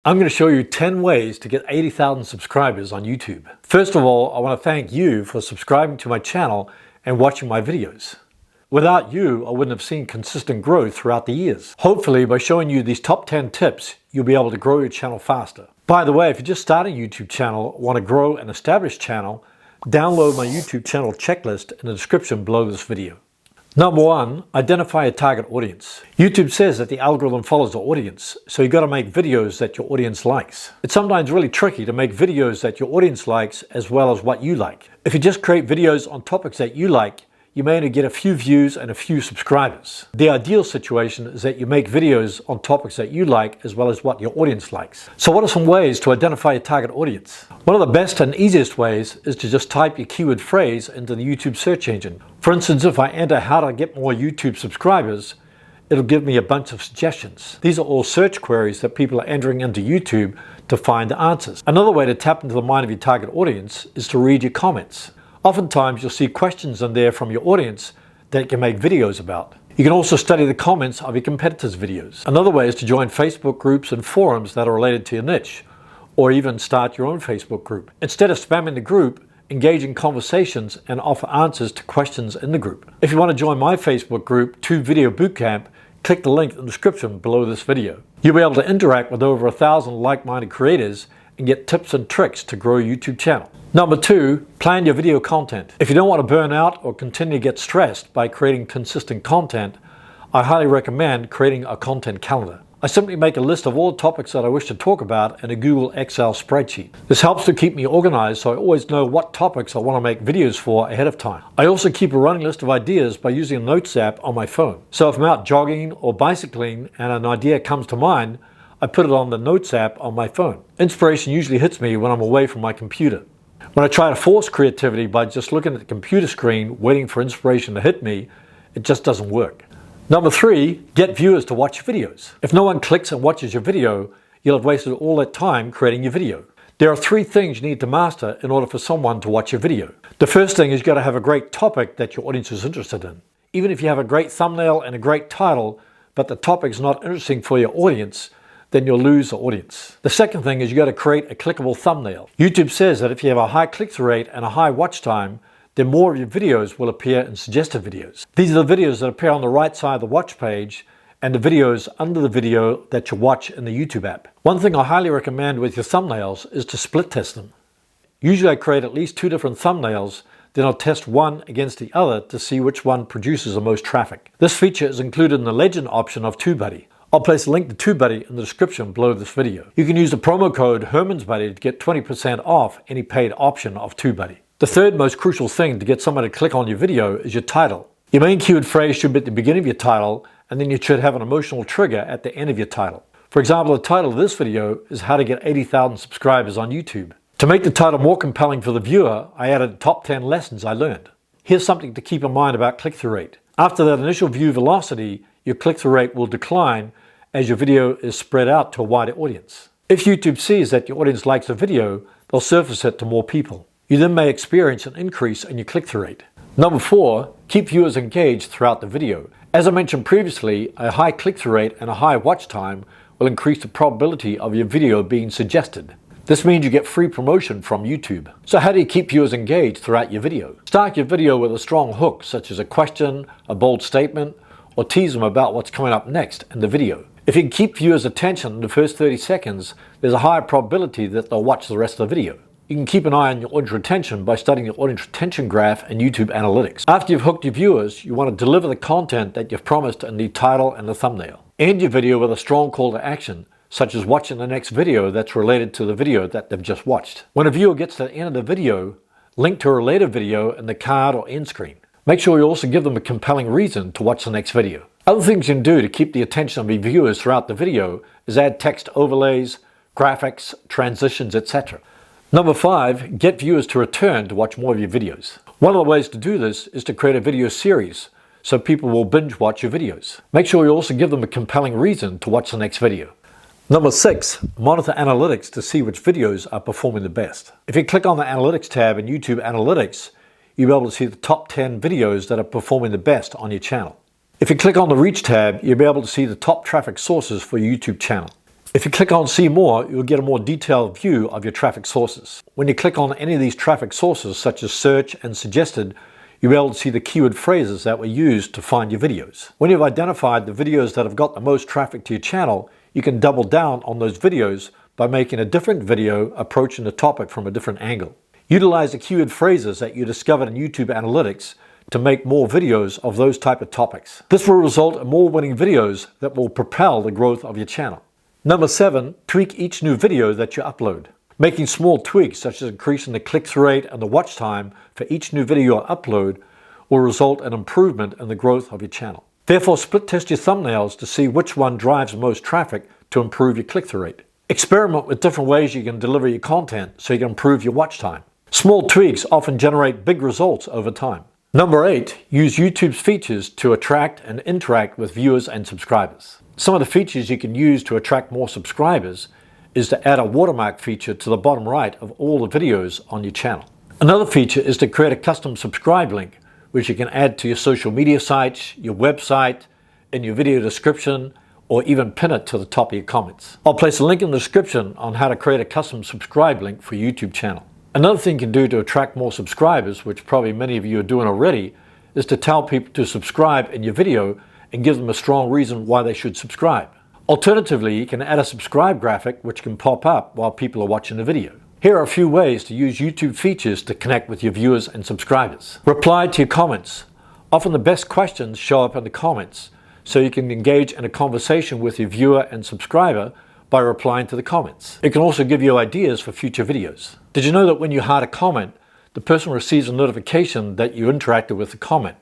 I'm going to show you 10 ways to get 80,000 subscribers on YouTube. First of all, I want to thank you for subscribing to my channel and watching my videos. Without you, I wouldn't have seen consistent growth throughout the years. Hopefully, by showing you these top 10 tips, you'll be able to grow your channel faster. By the way, if you're just starting a YouTube channel, want to grow an established channel, download my YouTube channel checklist in the description below this video. Number 1, identify a target audience. YouTube says that the algorithm follows the audience, so you got to make videos that your audience likes. It's sometimes really tricky to make videos that your audience likes as well as what you like. If you just create videos on topics that you like, you may only get a few views and a few subscribers. The ideal situation is that you make videos on topics that you like as well as what your audience likes. So what are some ways to identify your target audience? One of the best and easiest ways is to just type your keyword phrase into the YouTube search engine. For instance, if I enter how to get more YouTube subscribers, it'll give me a bunch of suggestions. These are all search queries that people are entering into YouTube to find the answers. Another way to tap into the mind of your target audience is to read your comments. Oftentimes you'll see questions in there from your audience that you can make videos about. You can also study the comments of your competitors' videos. Another way is to join Facebook groups and forums that are related to your niche, or even start your own Facebook group. Instead of spamming the group, engage in conversations and offer answers to questions in the group. If you want to join my Facebook group, 2 Video Bootcamp, click the link in the description below this video. You'll be able to interact with over 1,000 like-minded creators and get tips and tricks to grow your YouTube channel. Number 2, plan your video content. If you don't want to burn out or continue to get stressed by creating consistent content, I highly recommend creating a content calendar. I simply make a list of all topics that I wish to talk about in a Google Excel spreadsheet. This helps to keep me organized so I always know what topics I want to make videos for ahead of time. I also keep a running list of ideas by using a Notes app on my phone. So if I'm out jogging or bicycling and an idea comes to mind, I put it on the Notes app on my phone. Inspiration usually hits me when I'm away from my computer. When I try to force creativity by just looking at the computer screen waiting for inspiration to hit me, it just doesn't work. Number 3, get viewers to watch your videos. If no one clicks and watches your video, you'll have wasted all that time creating your video. There are 3 things you need to master in order for someone to watch your video. The first thing is you've got to have a great topic that your audience is interested in. Even if you have a great thumbnail and a great title, but the topic is not interesting for your audience, then you'll lose the audience. The second thing is you got to create a clickable thumbnail. YouTube says that if you have a high click-through rate and a high watch time, then more of your videos will appear in suggested videos. These are the videos that appear on the right side of the watch page and the videos under the video that you watch in the YouTube app. One thing I highly recommend with your thumbnails is to split test them. Usually I create at least 2 different thumbnails, then I'll test one against the other to see which one produces the most traffic. This feature is included in the legend option of TubeBuddy. I'll place a link to TubeBuddy in the description below this video. You can use the promo code HermansBuddy to get 20% off any paid option of TubeBuddy. The third most crucial thing to get someone to click on your video is your title. Your main keyword phrase should be at the beginning of your title, and then you should have an emotional trigger at the end of your title. For example, the title of this video is How to Get 80,000 Subscribers on YouTube. To make the title more compelling for the viewer, I added top 10 lessons I learned. Here's something to keep in mind about click-through rate. After that initial view velocity, your click-through rate will decline as your video is spread out to a wider audience. If YouTube sees that your audience likes a video, they'll surface it to more people. You then may experience an increase in your click-through rate. Number 4, keep viewers engaged throughout the video. As I mentioned previously, a high click-through rate and a high watch time will increase the probability of your video being suggested. This means you get free promotion from YouTube. So how do you keep viewers engaged throughout your video? Start your video with a strong hook, such as a question, a bold statement, or tease them about what's coming up next in the video. If you can keep viewers' attention in the first 30 seconds, there's a higher probability that they'll watch the rest of the video. You can keep an eye on your audience retention by studying your audience retention graph and YouTube analytics. After you've hooked your viewers, you want to deliver the content that you've promised in the title and the thumbnail. End your video with a strong call to action, such as watching the next video that's related to the video that they've just watched. When a viewer gets to the end of the video, link to a related video in the card or end screen. Make sure you also give them a compelling reason to watch the next video. Other things you can do to keep the attention of your viewers throughout the video is add text overlays, graphics, transitions, etc. Number 5, get viewers to return to watch more of your videos. One of the ways to do this is to create a video series so people will binge watch your videos. Make sure you also give them a compelling reason to watch the next video. Number 6, monitor analytics to see which videos are performing the best. If you click on the Analytics tab in YouTube Analytics, you'll be able to see the top 10 videos that are performing the best on your channel. If you click on the Reach tab, you'll be able to see the top traffic sources for your YouTube channel. If you click on See More, you'll get a more detailed view of your traffic sources. When you click on any of these traffic sources, such as search and suggested, you'll be able to see the keyword phrases that were used to find your videos. When you've identified the videos that have got the most traffic to your channel, you can double down on those videos by making a different video approaching the topic from a different angle. Utilize the keyword phrases that you discovered in YouTube Analytics to make more videos of those type of topics. This will result in more winning videos that will propel the growth of your channel. Number 7, tweak each new video that you upload. Making small tweaks such as increasing the click-through rate and the watch time for each new video you upload will result in improvement in the growth of your channel. Therefore, split test your thumbnails to see which one drives the most traffic to improve your click-through rate. Experiment with different ways you can deliver your content so you can improve your watch time. Small tweaks often generate big results over time. Number 8, use YouTube's features to attract and interact with viewers and subscribers. Some of the features you can use to attract more subscribers is to add a watermark feature to the bottom right of all the videos on your channel. Another feature is to create a custom subscribe link, which you can add to your social media sites, your website, in your video description, or even pin it to the top of your comments. I'll place a link in the description on how to create a custom subscribe link for your YouTube channel. Another thing you can do to attract more subscribers, which probably many of you are doing already, is to tell people to subscribe in your video and give them a strong reason why they should subscribe. Alternatively, you can add a subscribe graphic which can pop up while people are watching the video. Here are a few ways to use YouTube features to connect with your viewers and subscribers. Reply to your comments. Often the best questions show up in the comments, so you can engage in a conversation with your viewer and subscriber by replying to the comments. It can also give you ideas for future videos. Did you know that when you heart a comment, the person receives a notification that you interacted with the comment?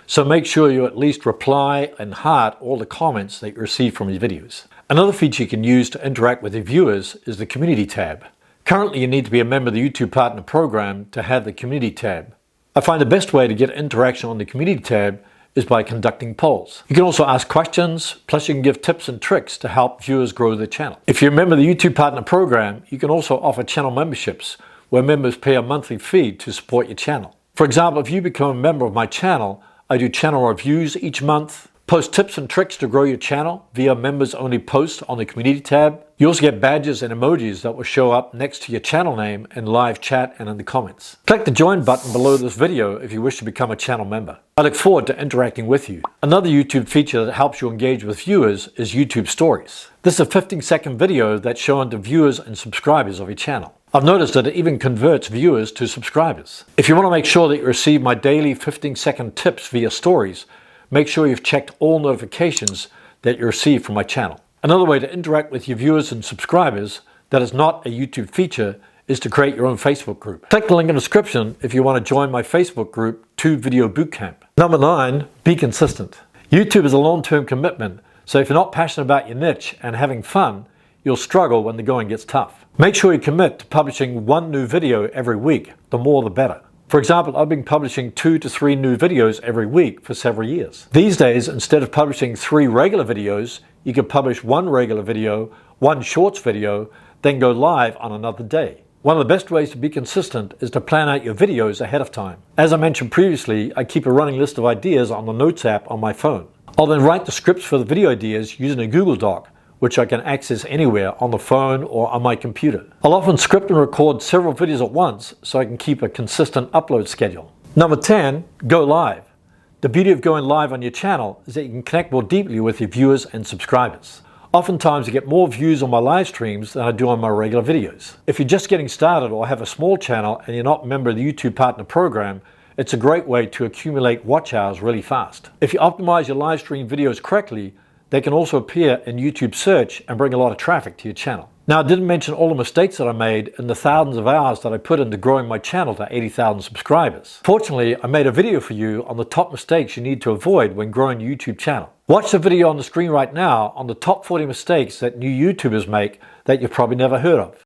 So make sure you at least reply and heart all the comments that you receive from your videos. Another feature you can use to interact with your viewers is the Community tab. Currently, you need to be a member of the YouTube Partner Program to have the Community tab. I find the best way to get interaction on the Community tab is by conducting polls. You can also ask questions, plus you can give tips and tricks to help viewers grow their channel. If you're a member of the YouTube Partner Program, you can also offer channel memberships where members pay a monthly fee to support your channel. For example, if you become a member of my channel, I do channel reviews each month, post tips and tricks to grow your channel via members-only posts on the Community tab. You also get badges and emojis that will show up next to your channel name in live chat and in the comments. Click the Join button below this video if you wish to become a channel member. I look forward to interacting with you. Another YouTube feature that helps you engage with viewers is YouTube Stories. This is a 15-second video that's shown to viewers and subscribers of your channel. I've noticed that it even converts viewers to subscribers. If you want to make sure that you receive my daily 15-second tips via stories, make sure you've checked all notifications that you receive from my channel. Another way to interact with your viewers and subscribers that is not a YouTube feature is to create your own Facebook group. Click the link in the description if you want to join my Facebook group, Tube Video Bootcamp. Number 9, be consistent. YouTube is a long-term commitment, so if you're not passionate about your niche and having fun, you'll struggle when the going gets tough. Make sure you commit to publishing one new video every week. The more the better. For example, I've been publishing 2 to 3 new videos every week for several years. These days, instead of publishing 3 regular videos, you can publish 1 regular video, 1 shorts video, then go live on another day. One of the best ways to be consistent is to plan out your videos ahead of time. As I mentioned previously, I keep a running list of ideas on the Notes app on my phone. I'll then write the scripts for the video ideas using a Google Doc, which I can access anywhere on the phone or on my computer. I'll often script and record several videos at once so I can keep a consistent upload schedule. Number 10, go live. The beauty of going live on your channel is that you can connect more deeply with your viewers and subscribers. Oftentimes I get more views on my live streams than I do on my regular videos. If you're just getting started or have a small channel and you're not a member of the YouTube Partner Program, it's a great way to accumulate watch hours really fast. If you optimize your live stream videos correctly, they can also appear in YouTube search and bring a lot of traffic to your channel. Now, I didn't mention all the mistakes that I made in the thousands of hours that I put into growing my channel to 80,000 subscribers. Fortunately, I made a video for you on the top mistakes you need to avoid when growing your YouTube channel. Watch the video on the screen right now on the top 40 mistakes that new YouTubers make that you've probably never heard of.